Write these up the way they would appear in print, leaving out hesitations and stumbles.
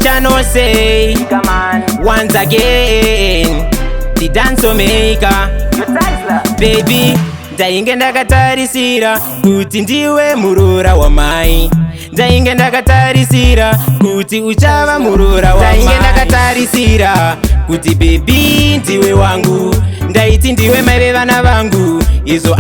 channel say, once again, the dance maker, baby. Ndainge ndakatarisira kuti ndiwe murora wamai. Ndainge ndakatarisira kuti uchava murora wamai. Ndainge ndakatarisira kuti baby ndiwe wangu. Ndaiti ndiwe mai vevana vangu, izvo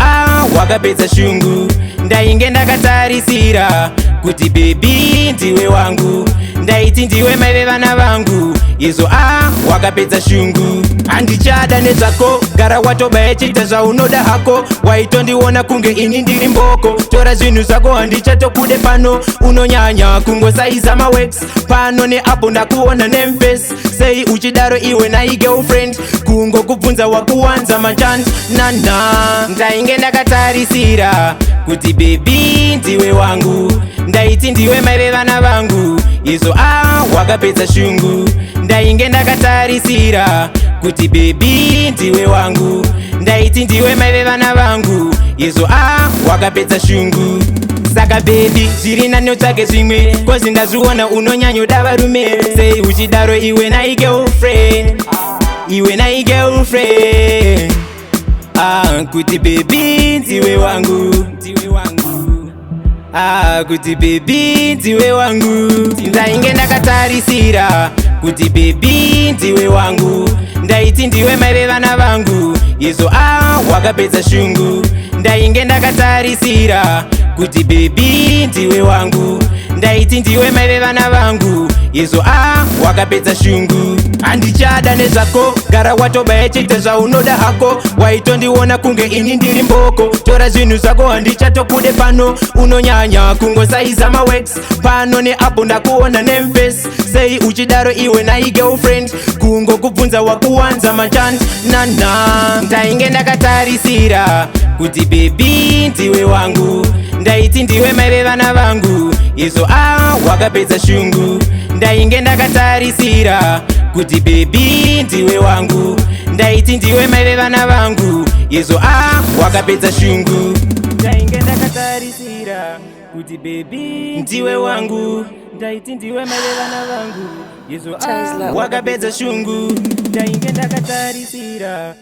wakapedza shungu. Ndainge ndakatarisira kuti baby ndiwe wangu. Ndaiti ndiwe mai vevana vangu, izvo wakapedza shungu. Handichada nezvako, gara watobaya chiita zvaunoda hako. Waitondiona kunge ini ndiri mboko, tora zvinhu zvako handichatokude pano. Unonyanya kungosaiza maworks, pano neapo ndakuona nemface. Sei uchidaro iwe nai girlfriend, kungokubvunza wakuwanza machant nana. Ndainge ndakatarisira kuti baby ndiwe wangu. Ndaiti ndiwe mai vevana vangu, izvo wakapedza shungu. Ndainge ndakatarisira kuti baby ndiwe wangu. Ndaiti ndiwe mai vevana vangu, izvo wakapedza shungu. Saka baby zviri nani utsvake zvimwe, kozi ndazviona unonyanyoda varume. Sei uchidaro iwe nai girlfriend, iwe nai girlfriend. Kuti baby ndiwe wangu, ndiwe wangu. Kuti baby ndiwe wangu. Ndainge ndakatarisira kuti baby ndiwe wangu. Ndaiti ndiwe mai vevana vangu, izvo wakapedza shungu. Ndainge ndakatarisira kuti baby ndiwe wangu. Ndaiti ndiwe mai vevana vangu, izvo wakapedza shungu. Handichada nezvako, gara watobaya chiita zvaunoda hako. Waitondiona kunge ini ndiri mboko, tora zvinhu zvako handichatokude pano. Unonyanya kungosaiza maworks, pano neapo ndakuona nemface. Sei uchidaro iwe nai girlfriend, kungokubvunza wakuwanza machant nana. Ndainge ndakatarisira kuti baby ndiwe wangu. Ndaiti ndiwe mai vevana vangu, izvo wakapedza shungu. Ndainge ndakatarisira kuti baby ndiwe wangu. Ndaiti ndiwe mai vevana vangu, izvo wakapedza shungu. Ndainge ndakatarisira kuti baby ndiwe wangu. Ndaiti ndiwe mai vevana vangu, izvo wakapedza shungu. Ndainge ndakatarisira